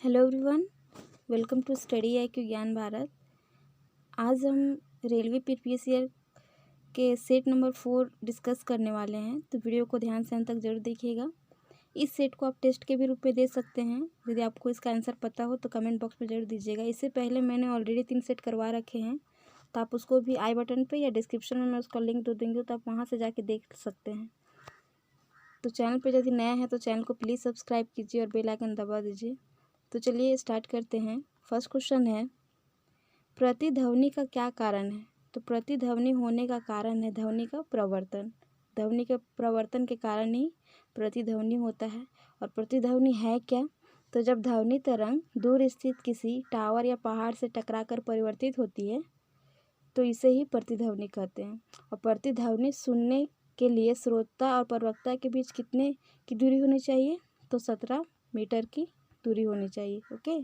Hello everyone, welcome to study IQ Gyan Bharat. आज हम railway previous year के सेट नंबर 4 डिस्कस करने वाले हैं, तो वीडियो को ध्यान से अंत तक जरूर देखिएगा। इस सेट को आप टेस्ट के भी रूप में दे सकते हैं। यदि आपको इसका आंसर पता हो तो कमेंट बॉक्स में जरूर दीजिएगा। इससे पहले मैंने ऑलरेडी 3 सेट करवा रखे हैं, तो आप उसको भी आई बटन पर या डिस्क्रिप्शन में मैं उसका लिंक दे दूँगी, तो आप वहाँ से जाके देख सकते हैं। तो चैनल पर यदि नया है तो चैनल को प्लीज़ सब्सक्राइब कीजिए और बेल आइकन दबा दीजिए। तो चलिए स्टार्ट करते हैं। फर्स्ट क्वेश्चन है, प्रतिध्वनि का क्या कारण है? तो प्रतिध्वनि होने का कारण है ध्वनि का प्रवर्तन। ध्वनि के प्रवर्तन के कारण ही प्रतिध्वनि होता है। और प्रतिध्वनि है क्या? तो जब ध्वनि तरंग दूर स्थित किसी टावर या पहाड़ से टकराकर परिवर्तित होती है तो इसे ही प्रतिध्वनि कहते हैं। और प्रतिध्वनि सुनने के लिए श्रोता और प्रवक्ता के बीच कितने की दूरी होनी चाहिए? तो 17 मीटर की दूरी होनी चाहिए। ओके।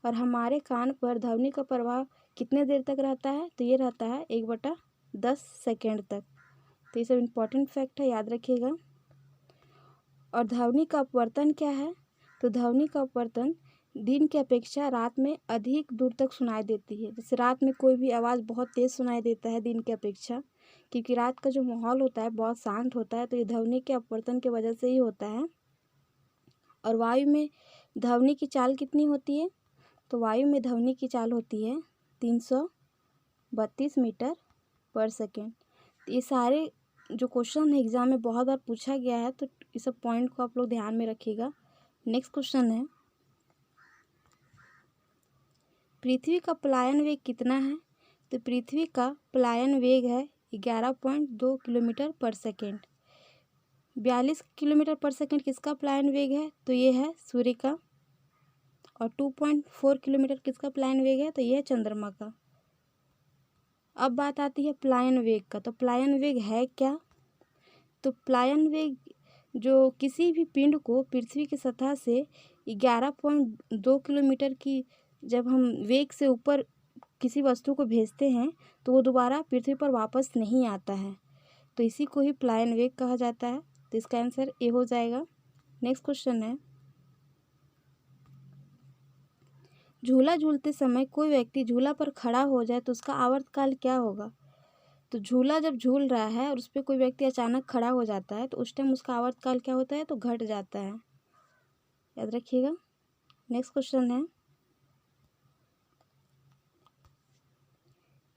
और हमारे कान पर ध्वनि का प्रभाव कितने देर तक रहता है? तो ये रहता है 1/10 सेकेंड तक। तो ये सब इम्पॉर्टेंट फैक्ट है, याद रखिएगा। और ध्वनि का अपवर्तन क्या है? तो ध्वनि का अपवर्तन दिन की अपेक्षा रात में अधिक दूर तक सुनाई देती है। जैसे रात में कोई भी आवाज़ बहुत तेज़ सुनाई देता है दिन की अपेक्षा, क्योंकि रात का जो माहौल होता है बहुत शांत होता है, तो ये ध्वनि के अपवर्तन की वजह से ही होता है। और वायु में ध्वनि की चाल कितनी होती है? तो वायु में ध्वनि की चाल होती है 332 मीटर पर सेकेंड। ये सारे जो क्वेश्चन है एग्जाम में बहुत बार पूछा गया है, तो इस सब पॉइंट को आप लोग ध्यान में रखिएगा। नेक्स्ट क्वेश्चन है, पृथ्वी का पलायन वेग कितना है? तो पृथ्वी का पलायन वेग है 11.2 किलोमीटर पर सेकेंड। 42 किलोमीटर पर सेकेंड किसका पलायन वेग है? तो ये है सूर्य का। और 2.4 किलोमीटर किसका पलायन वेग है? तो ये है चंद्रमा का। अब बात आती है पलायन वेग का। तो पलायन वेग है क्या? तो पलायन वेग जो किसी भी पिंड को पृथ्वी की सतह से 11.2 किलोमीटर की जब हम वेग से ऊपर किसी वस्तु को भेजते हैं तो वो दोबारा पृथ्वी पर वापस नहीं आता है, तो इसी को ही पलायन वेग कहा जाता है। तो इसका आंसर ए हो जाएगा। नेक्स्ट क्वेश्चन है, झूला झूलते समय कोई व्यक्ति झूला पर खड़ा हो जाए तो उसका आवर्तकाल क्या होगा? तो झूला जब झूल रहा है और उस पर कोई व्यक्ति अचानक खड़ा हो जाता है तो उस टाइम उसका आवर्तकाल क्या होता है? तो घट जाता है, याद रखिएगा। नेक्स्ट क्वेश्चन है,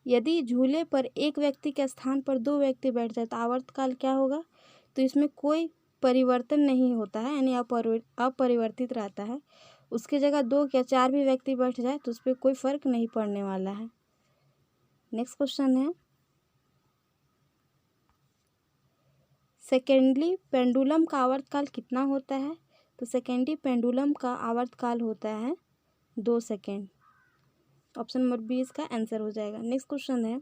यदि झूले पर एक व्यक्ति के स्थान पर 2 व्यक्ति बैठ जाए तो आवर्तकाल क्या होगा? तो इसमें कोई परिवर्तन नहीं होता है, यानी अपरिवर्तित रहता है। उसकी जगह 2 या 4 भी व्यक्ति बैठ जाए तो उस पर कोई फर्क नहीं पड़ने वाला है। नेक्स्ट क्वेश्चन है, सेकेंडली पेंडुलम का आवर्तकाल कितना होता है? तो सेकेंडली पेंडुलम का आवर्तकाल होता है 2 सेकेंड। ऑप्शन नंबर बी इसका आंसर हो जाएगा। नेक्स्ट क्वेश्चन है,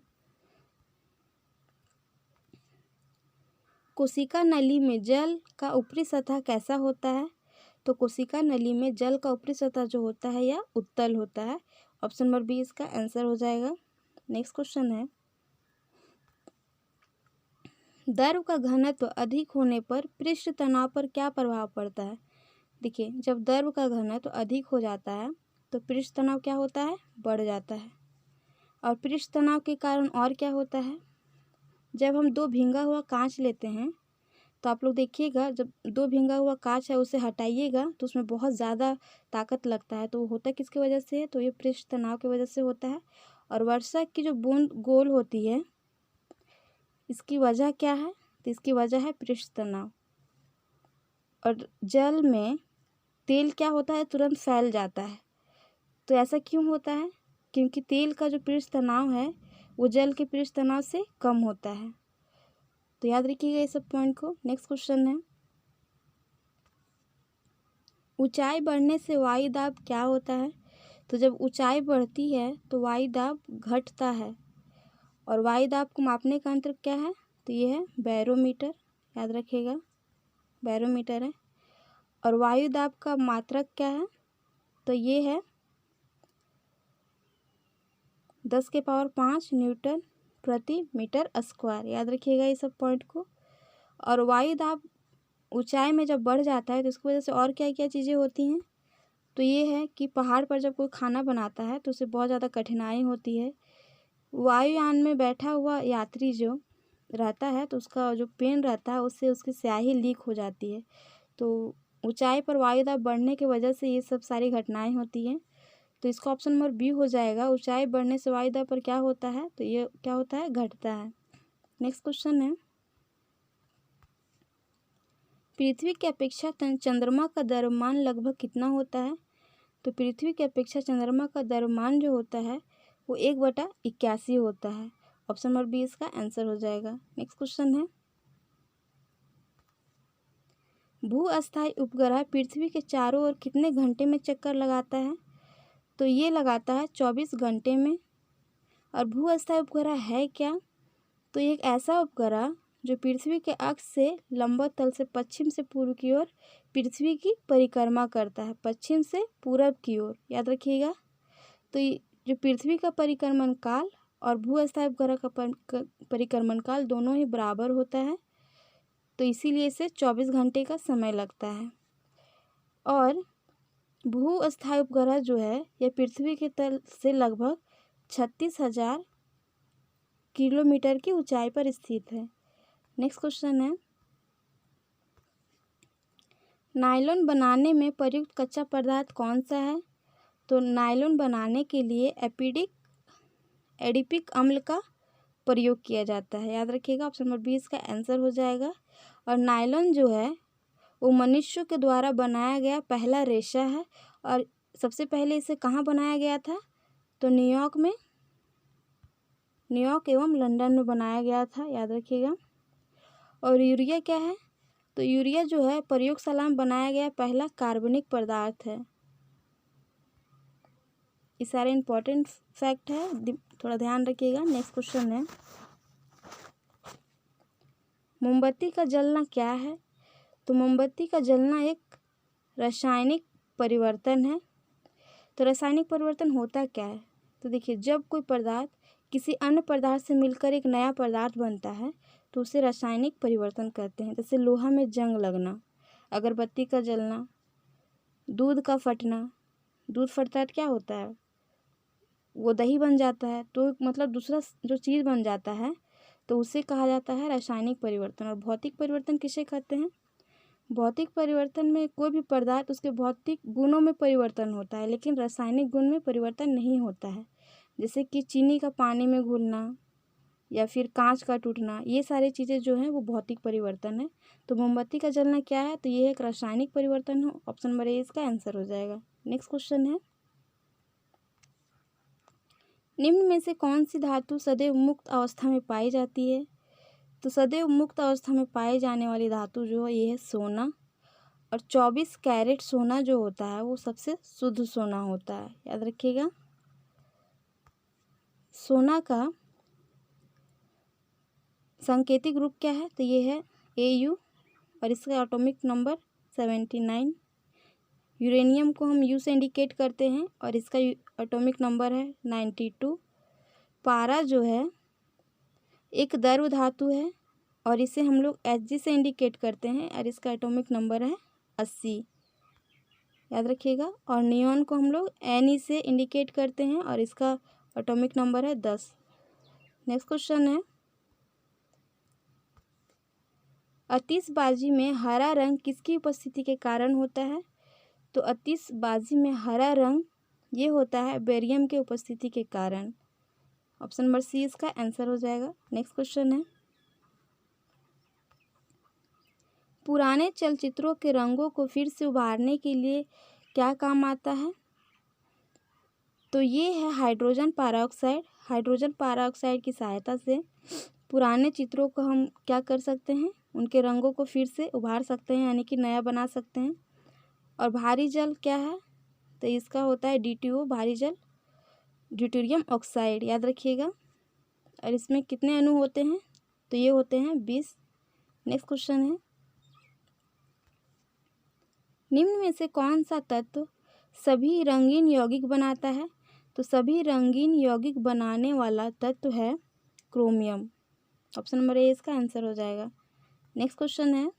कोशिका नली में जल का ऊपरी सतह कैसा होता है? तो कोशिका नली में जल का ऊपरी सतह जो होता है यह उत्तल होता है। ऑप्शन नंबर बी इसका आंसर हो जाएगा। नेक्स्ट क्वेश्चन है, द्रव का घनत्व अधिक होने पर पृष्ठ तनाव पर क्या प्रभाव पड़ता है? देखिए, जब द्रव का घनत्व अधिक हो जाता है तो पृष्ठ तनाव क्या होता है? बढ़ जाता है। और पृष्ठ तनाव के कारण और क्या होता है? जब हम 2 भींगा हुआ कांच लेते हैं तो आप लोग देखिएगा, जब 2 भींगा हुआ कांच है उसे हटाइएगा तो उसमें बहुत ज़्यादा ताकत लगता है, तो वो होता किसकी वजह से है? तो ये पृष्ठ तनाव की वजह से होता है। और वर्षा की जो बूंद गोल होती है, इसकी वजह क्या है? तो इसकी वजह है पृष्ठ तनाव। और जल में तेल क्या होता है? तुरंत फैल जाता है। तो ऐसा क्यों होता है? क्योंकि तेल का जो पृष्ठ तनाव है वो जल के पृष्ठ तनाव से कम होता है। तो याद रखिएगा ये सब पॉइंट को। नेक्स्ट क्वेश्चन है, ऊंचाई बढ़ने से वायु दाब क्या होता है? तो जब ऊंचाई बढ़ती है तो वायु दाब घटता है। और वायु दाब को मापने का यंत्र क्या है? तो ये है बैरोमीटर, याद रखिएगा, बैरोमीटर है। और वायु दाब का मात्रक क्या है? तो ये है 10⁵ न्यूटन प्रति मीटर स्क्वायर, याद रखिएगा ये सब पॉइंट को। और वायु दाब ऊंचाई में जब बढ़ जाता है तो इसकी वजह से और क्या क्या चीज़ें होती हैं? तो ये है कि पहाड़ पर जब कोई खाना बनाता है तो उसे बहुत ज़्यादा कठिनाई होती है। वायुयान में बैठा हुआ यात्री जो रहता है तो उसका जो पेन रहता है उससे उसकी स्याही लीक हो जाती है। तो ऊंचाई पर वायुदाब बढ़ने की वजह से ये सब सारी घटनाएं होती हैं। तो इसका ऑप्शन नंबर बी हो जाएगा। ऊंचाई बढ़ने से वायुदाब पर क्या होता है, तो ये क्या होता है, घटता है। नेक्स्ट क्वेश्चन है, पृथ्वी की अपेक्षा चंद्रमा का द्रव्यमान लगभग कितना होता है? तो पृथ्वी की अपेक्षा चंद्रमा का द्रव्यमान जो होता है वो 1/81 होता है। ऑप्शन नंबर बी इसका आंसर हो जाएगा। नेक्स्ट क्वेश्चन है, भू अस्थायी उपग्रह पृथ्वी के चारों ओर कितने घंटे में चक्कर लगाता है? तो ये लगाता है 24 घंटे में। और भू अस्थायी उपग्रह है क्या? तो एक ऐसा उपग्रह जो पृथ्वी के अक्ष से लंबवत तल से पश्चिम से पूर्व की ओर पृथ्वी की परिक्रमा करता है, पश्चिम से पूरब की ओर, याद रखिएगा। तो जो पृथ्वी का परिक्रमण काल और भू अस्थायी उपग्रह का परिक्रमण काल दोनों ही बराबर होता है, तो इसीलिए इसे 24 घंटे का समय लगता है। और भू अस्थायी उपग्रह जो है यह पृथ्वी के तल से लगभग 36,000 किलोमीटर की ऊंचाई पर स्थित है। नेक्स्ट क्वेश्चन है, नायलॉन बनाने में प्रयुक्त कच्चा पदार्थ कौन सा है? तो नायलॉन बनाने के लिए एडिपिक अम्ल का प्रयोग किया जाता है, याद रखिएगा। ऑप्शन नंबर बी इसका आंसर हो जाएगा। और नायलॉन जो है वो मनुष्यों के द्वारा बनाया गया पहला रेशा है। और सबसे पहले इसे कहाँ बनाया गया था? तो न्यूयॉर्क एवं लंदन में बनाया गया था, याद रखिएगा। और यूरिया क्या है? तो यूरिया जो है प्रयोगशाला में बनाया गया पहला कार्बनिक पदार्थ है। ये सारे इंपॉर्टेंट फैक्ट है, थोड़ा ध्यान रखिएगा। नेक्स्ट क्वेश्चन है, मोमबत्ती का जलना क्या है? तो मोमबत्ती का जलना एक रासायनिक परिवर्तन है। तो रासायनिक परिवर्तन होता क्या है? तो देखिए, जब कोई पदार्थ किसी अन्य पदार्थ से मिलकर एक नया पदार्थ बनता है तो उसे रासायनिक परिवर्तन कहते हैं। जैसे लोहा में जंग लगना, अगरबत्ती का जलना, दूध का फटना। दूध फटता है तो क्या होता है? वो दही बन जाता है, तो मतलब दूसरा जो चीज़ बन जाता है तो उसे कहा जाता है रासायनिक परिवर्तन। और भौतिक परिवर्तन किसे कहते हैं? भौतिक परिवर्तन में कोई भी पदार्थ उसके भौतिक गुणों में परिवर्तन होता है लेकिन रासायनिक गुण में परिवर्तन नहीं होता है। जैसे कि चीनी का पानी में घुलना या फिर कांच का टूटना, ये सारी चीज़ें जो हैं वो भौतिक परिवर्तन है। तो मोमबत्ती का जलना क्या है? तो ये एक रासायनिक परिवर्तन है। ऑप्शन नंबर ए इसका आंसर हो जाएगा। नेक्स्ट क्वेश्चन है, निम्न में से कौन सी धातु सदैव मुक्त अवस्था में पाई जाती है? तो सदैव मुक्त अवस्था में पाई जाने वाली धातु जो है ये है सोना। और 24 कैरेट सोना जो होता है वो सबसे शुद्ध सोना होता है, याद रखिएगा। सोना का सांकेतिक रूप क्या है? तो ये है Au और इसका एटॉमिक नंबर 79। यूरेनियम को हम U से इंडिकेट करते हैं और इसका एटॉमिक नंबर है 92। पारा जो है एक द्रव धातु है और इसे हम लोग Hg से इंडिकेट करते हैं और इसका एटॉमिक नंबर है 80, याद रखिएगा। और नियॉन को हम लोग Ne से इंडिकेट करते हैं और इसका एटॉमिक नंबर है 10। नेक्स्ट क्वेश्चन है, आतिशबाजी में हरा रंग किसकी उपस्थिति के कारण होता है? तो आतिशबाजी में हरा रंग ये होता है बेरियम के उपस्थिति के कारण। ऑप्शन नंबर सी इसका आंसर हो जाएगा। नेक्स्ट क्वेश्चन है, पुराने चलचित्रों के रंगों को फिर से उभारने के लिए क्या काम आता है? तो ये है हाइड्रोजन पेरोक्साइड। हाइड्रोजन पेरोक्साइड की सहायता से पुराने चित्रों को हम क्या कर सकते हैं, उनके रंगों को फिर से उभार सकते हैं, यानी कि नया बना सकते हैं। और भारी जल क्या है? तो इसका होता है DTO, भारी जल ड्यूटेरियम ऑक्साइड, याद रखिएगा। और इसमें कितने अणु होते हैं? तो ये होते हैं 20। नेक्स्ट क्वेश्चन है, निम्न में से कौन सा तत्व सभी रंगीन यौगिक बनाता है? तो सभी रंगीन यौगिक बनाने वाला तत्व है क्रोमियम। ऑप्शन नंबर ए इसका आंसर हो जाएगा। नेक्स्ट क्वेश्चन है,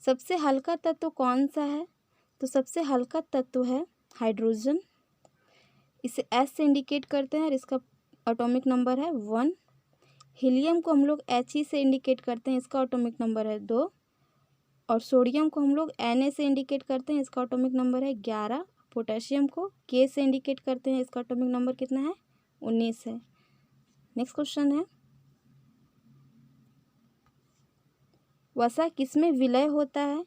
सबसे हल्का तत्व कौन सा है? तो सबसे हल्का तत्व है हाइड्रोजन। इसे एस से इंडिकेट करते हैं और इसका एटॉमिक नंबर है 1। हीलियम को हम लोग He से इंडिकेट करते हैं, इसका एटॉमिक नंबर है 2। और सोडियम को हम लोग Na से इंडिकेट करते हैं, इसका एटॉमिक नंबर है 11। पोटेशियम को K से इंडिकेट करते हैं, इसका एटॉमिक नंबर कितना है? 19 है। नेक्स्ट क्वेश्चन है, वसा किसमें विलय होता है?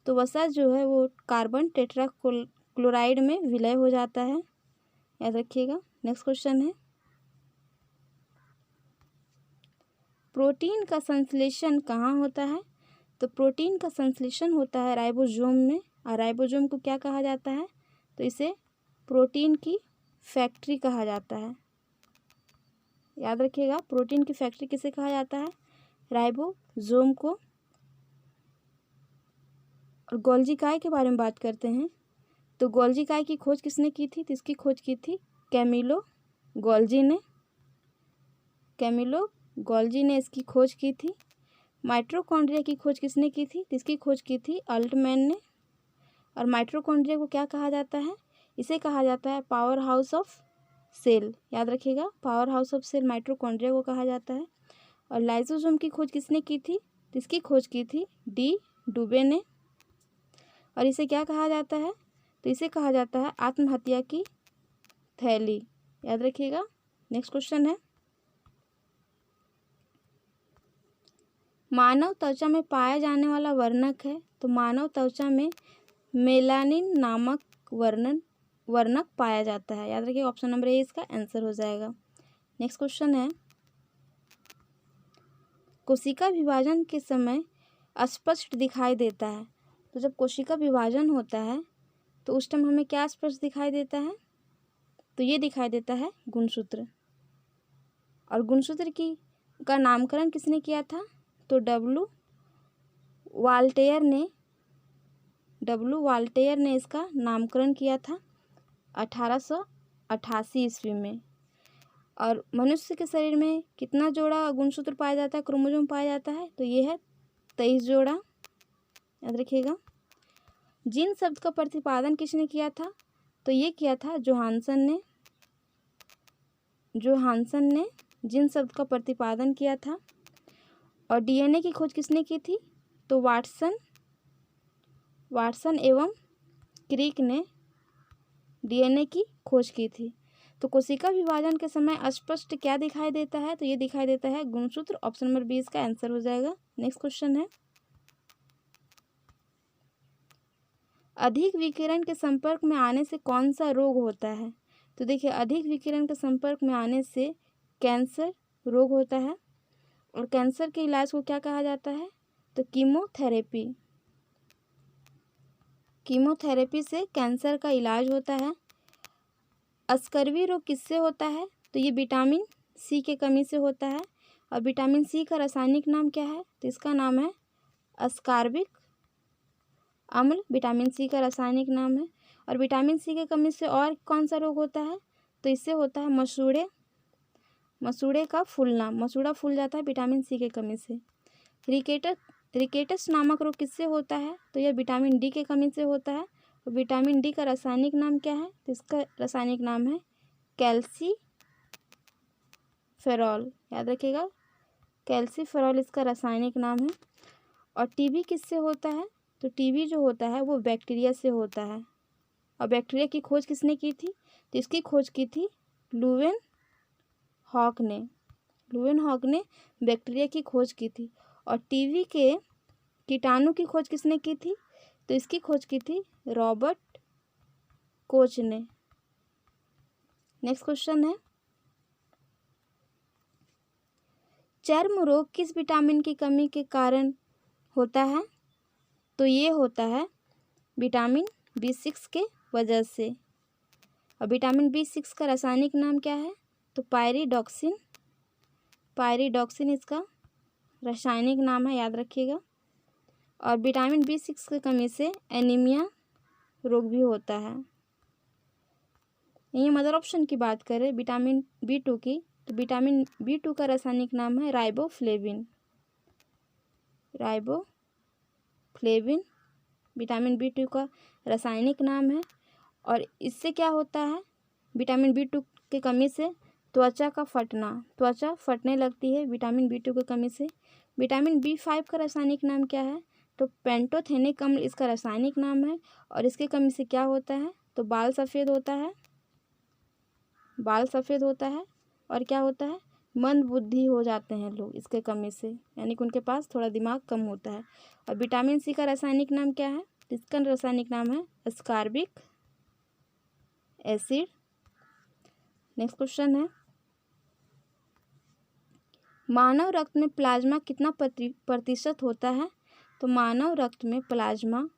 तो वसा जो है वो कार्बन टेट्राक्लोराइड में विलय हो जाता है, याद रखिएगा। नेक्स्ट क्वेश्चन है, प्रोटीन का संश्लेषण कहाँ होता है? तो प्रोटीन का संश्लेषण होता है राइबोसोम में। और राइबोसोम को क्या कहा जाता है? तो इसे प्रोटीन की फैक्ट्री कहा जाता है, याद रखिएगा। प्रोटीन की फैक्ट्री किसे कहा जाता है? राइबोसोम को। और गोल्जी काय के बारे में बात करते हैं। तो गोल्जी काय की खोज किसने की थी? तो इसकी खोज की थी कैमिलो गोल्जी ने। कैमिलो गोल्जी ने इसकी खोज की थी। माइटोकॉन्ड्रिया की खोज किसने की थी? तो इसकी खोज की थी अल्टमैन ने। और माइटोकॉन्ड्रिया को क्या कहा जाता है? इसे कहा जाता है पावर हाउस ऑफ सेल, याद रखिएगा। Power house of cell mitochondria को कहा जाता है। और लाइसोसोम की खोज किसने की थी? तो इसकी खोज की थी डी डुबे ने। और इसे क्या कहा जाता है? तो इसे कहा जाता है आत्महत्या की थैली, याद रखिएगा। नेक्स्ट क्वेश्चन है, मानव त्वचा में पाया जाने वाला वर्णक है। तो मानव त्वचा में मेलानिन नामक वर्णक पाया जाता है, याद रखिए। ऑप्शन नंबर ए इसका आंसर हो जाएगा। नेक्स्ट क्वेश्चन है, कोशिका विभाजन के समय अस्पष्ट दिखाई देता है। तो जब कोशिका विभाजन होता है तो उस टाइम हमें क्या स्पष्ट दिखाई देता है? तो ये दिखाई देता है गुणसूत्र। और गुणसूत्र का नामकरण किसने किया था? तो डब्ल्यू वाल्टेयर ने इसका नामकरण किया था 1888 ईस्वी में। और मनुष्य के शरीर में कितना जोड़ा गुणसूत्र पाया जाता है, क्रोमोसोम पाया जाता है? तो ये है 23 जोड़ा, याद रखिएगा। जीन शब्द का प्रतिपादन किसने किया था? तो ये किया था जोहानसन ने जीन शब्द का प्रतिपादन किया था। और डीएनए की खोज किसने की थी? तो वाटसन एवं क्रिक ने डीएनए की खोज की थी। तो कोशिका विभाजन के समय अस्पष्ट क्या दिखाई देता है? तो ये दिखाई देता है गुणसूत्र। ऑप्शन नंबर 20 का आंसर हो जाएगा। नेक्स्ट क्वेश्चन है, अधिक विकिरण के संपर्क में आने से कौन सा रोग होता है? तो देखिए, अधिक विकिरण के संपर्क में आने से कैंसर रोग होता है। और कैंसर के इलाज को क्या कहा जाता है? तो कीमोथेरेपी से कैंसर का इलाज होता है। अस्कर्वी रोग किससे होता है? तो ये विटामिन सी के कमी से होता है। और विटामिन सी का रासायनिक नाम क्या है? तो इसका नाम है अस्कॉर्बिक अम्ल, विटामिन सी का रासायनिक नाम है। और विटामिन सी की कमी से और कौन सा रोग होता है? तो इससे होता है मसूड़े का फूलना, मसूड़ा फूल जाता है विटामिन सी की कमी से। रिकेटस नामक रोग किससे होता है? तो यह विटामिन डी के कमी से होता है। और विटामिन डी का रासायनिक नाम क्या है? तो इसका रासायनिक नाम है कैल्सीफेरॉल, याद रखिएगा। कैल्सीफेरॉल इसका रासायनिक नाम है। और टीबी किससे होता है? तो टीबी जो होता है वो बैक्टीरिया से होता है। और बैक्टीरिया की खोज किसने की थी? तो इसकी खोज की थी लुवेन हॉक ने बैक्टीरिया की खोज की थी। और टीबी के कीटाणु की खोज किसने की थी? तो इसकी खोज की थी रॉबर्ट कोच ने। नेक्स्ट क्वेश्चन है, चर्म रोग किस विटामिन की कमी के कारण होता है? तो ये होता है विटामिन B6 के वजह से। और विटामिन B6 का रासायनिक नाम क्या है? तो पायरिडॉक्सिन इसका रासायनिक नाम है, याद रखिएगा। और विटामिन B6 की कमी से एनीमिया रोग भी होता है। यही मदर ऑप्शन की बात करें विटामिन B2 की, तो विटामिन B2 का रासायनिक नाम है राइबोफ्लेविन। फ्लेविन विटामिन B2 का रासायनिक नाम है। और इससे क्या होता है, विटामिन B2 की कमी से त्वचा का फटना, त्वचा फटने लगती है विटामिन B2 की कमी से। विटामिन B5 का रासायनिक नाम क्या है, तो पेंटोथेनिक अम्ल इसका रासायनिक नाम है। और इसकी कमी से क्या होता है, तो बाल सफ़ेद होता है, बाल सफ़ेद होता है। और क्या होता है, मंद बुद्धि हो जाते हैं लोग इसके कमी से, यानी कि उनके पास थोड़ा दिमाग कम होता है। और विटामिन C का रासायनिक नाम क्या है, इसका रासायनिक नाम है एस्कॉर्बिक एसिड। नेक्स्ट क्वेश्चन है, मानव रक्त में प्लाज्मा कितना प्रतिशत होता है, तो मानव रक्त में प्लाज्मा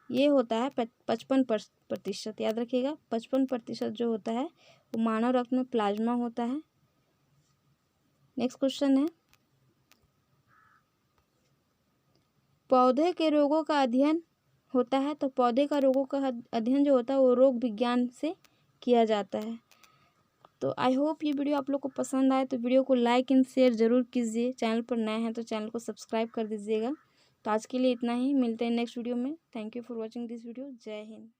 ये होता है 55%। याद रखिएगा, 55% जो होता है वो मानव रक्त में प्लाज्मा होता है। नेक्स्ट क्वेश्चन है, पौधे के रोगों का अध्ययन होता है, तो पौधे का रोगों का अध्ययन जो होता है वो रोग विज्ञान से किया जाता है। तो आई होप ये वीडियो आप लोग को पसंद आए, तो वीडियो को लाइक एंड शेयर ज़रूर कीजिए। चैनल पर नए हैं तो चैनल को सब्सक्राइब कर दीजिएगा। तो आज के लिए इतना ही, मिलते हैं नेक्स्ट वीडियो में। Thank you for watching this video. जय हिंद।